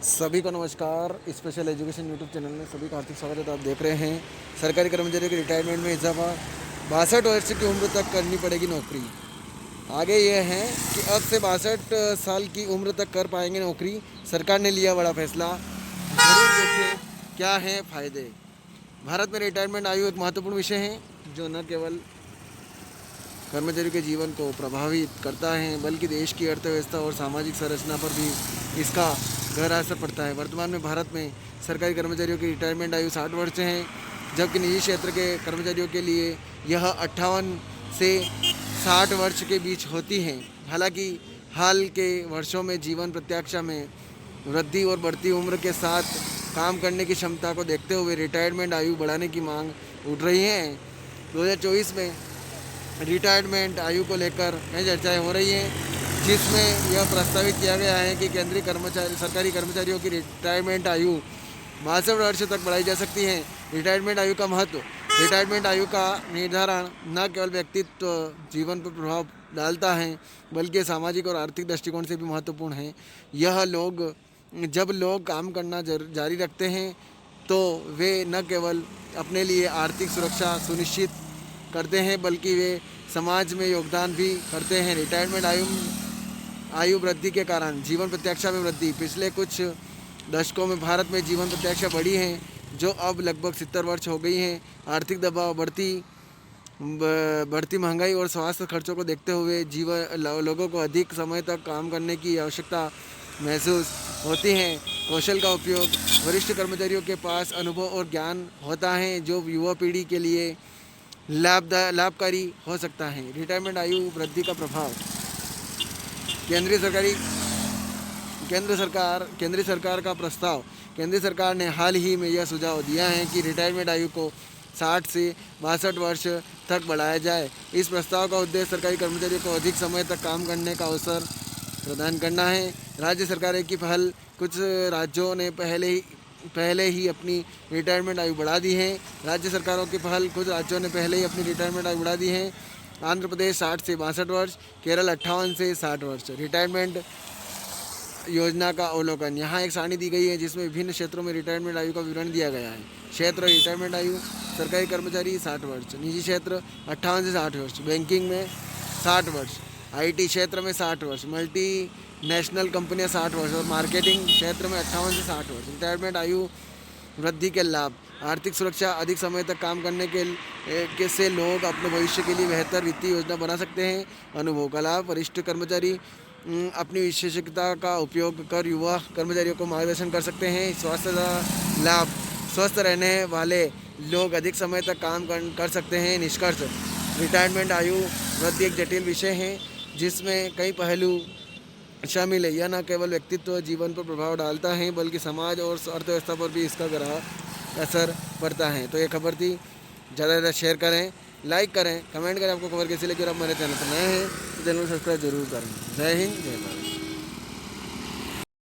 सभी को नमस्कार। स्पेशल एजुकेशन यूट्यूब चैनल में सभी का हार्दिक स्वागत है। आप देख रहे हैं सरकारी कर्मचारियों के रिटायरमेंट में इजाफा, 62 वर्ष की उम्र तक करनी पड़ेगी नौकरी। आगे ये है कि अब से 62 साल की उम्र तक कर पाएंगे नौकरी। सरकार ने लिया बड़ा फैसला, जरूर देखें क्या है फ़ायदे। भारत में रिटायरमेंट आयु एक महत्वपूर्ण विषय है जो न केवल कर्मचारियों के जीवन को प्रभावित करता है बल्कि देश की अर्थव्यवस्था और सामाजिक संरचना पर भी इसका गहरा असर पड़ता है। वर्तमान में भारत में सरकारी कर्मचारियों की रिटायरमेंट आयु 60 वर्ष है, जबकि निजी क्षेत्र के कर्मचारियों के लिए यह 58 से 60 वर्ष के बीच होती है। हालांकि हाल के वर्षों में जीवन प्रत्याशा में वृद्धि और बढ़ती उम्र के साथ काम करने की क्षमता को देखते हुए रिटायरमेंट आयु बढ़ाने की मांग उठ रही है। 2024 में रिटायरमेंट आयु को लेकर कई चर्चाएं हो रही हैं, जिसमें यह प्रस्तावित किया गया है कि सरकारी कर्मचारियों की रिटायरमेंट आयु 62 वर्ष तक बढ़ाई जा सकती है। रिटायरमेंट आयु का महत्व। रिटायरमेंट आयु का निर्धारण न केवल व्यक्तित्व जीवन पर प्रभाव डालता है बल्कि सामाजिक और आर्थिक दृष्टिकोण से भी महत्वपूर्ण है। जब लोग काम करना जारी रखते हैं तो वे न केवल अपने लिए आर्थिक सुरक्षा सुनिश्चित करते हैं बल्कि वे समाज में योगदान भी करते हैं। रिटायरमेंट आयु वृद्धि के कारण जीवन प्रत्याशा में वृद्धि। पिछले कुछ दशकों में भारत में जीवन प्रत्याशा बढ़ी है, जो अब लगभग 70 वर्ष हो गई है। आर्थिक दबाव, बढ़ती महंगाई और स्वास्थ्य खर्चों को देखते हुए लोगों को अधिक समय तक काम करने की आवश्यकता महसूस होती है। कौशल का उपयोग। वरिष्ठ कर्मचारियों के पास अनुभव और ज्ञान होता है जो युवा पीढ़ी के लिए लाभकारी हो सकता है। रिटायरमेंट आयु वृद्धि का प्रभाव। केंद्र सरकार का प्रस्ताव। केंद्र सरकार ने हाल ही में यह सुझाव दिया है कि रिटायरमेंट आयु को 60 से 62 वर्ष तक बढ़ाया जाए। इस प्रस्ताव का उद्देश्य सरकारी कर्मचारियों को अधिक समय तक काम करने का अवसर प्रदान करना है। राज्य सरकारें की पहल। कुछ राज्यों ने पहले ही अपनी रिटायरमेंट आयु बढ़ा दी है। राज्य सरकारों की पहल। कुछ राज्यों ने पहले ही अपनी रिटायरमेंट आयु बढ़ा दी है। आंध्र प्रदेश 60 से 62 वर्ष, केरल 58 से 60 वर्ष। रिटायरमेंट योजना का अवलोकन। यहाँ एक सारणी दी गई है जिसमें विभिन्न क्षेत्रों में रिटायरमेंट आयु का विवरण दिया गया है। क्षेत्र रिटायरमेंट आयु। सरकारी कर्मचारी 60 वर्ष, निजी क्षेत्र 58 से 60 वर्ष, बैंकिंग में 60 वर्ष, IT क्षेत्र में 60 वर्ष, मल्टी नेशनल कंपनियां 60 वर्ष और मार्केटिंग क्षेत्र में 58 से 60 वर्ष। रिटायरमेंट आयु वृद्धि के लाभ। आर्थिक सुरक्षा। अधिक समय तक काम करने से लोग अपने भविष्य के लिए बेहतर वित्तीय योजना बना सकते हैं। अनुभव का लाभ। वरिष्ठ कर्मचारी अपनी विशेषज्ञता का उपयोग कर युवा कर्मचारियों को मार्गदर्शन कर सकते हैं। स्वास्थ्य का लाभ। स्वस्थ रहने वाले लोग अधिक समय तक काम कर सकते हैं। निष्कर्ष। रिटायरमेंट आयु वृद्धि एक जटिल विषय है जिसमें कई पहलू शामिल है। यह न केवल व्यक्तित्व जीवन पर प्रभाव डालता है बल्कि समाज और अर्थव्यवस्था पर भी इसका गहरा असर पड़ता है। तो ये खबर थी, ज़्यादा से ज़्यादा शेयर करें, लाइक करें, कमेंट करें आपको खबर कैसी लगी। और आप हमारे चैनल पर नए हैं तो चैनल को सब्सक्राइब जरूर करें। जय हिंद, जय भारत।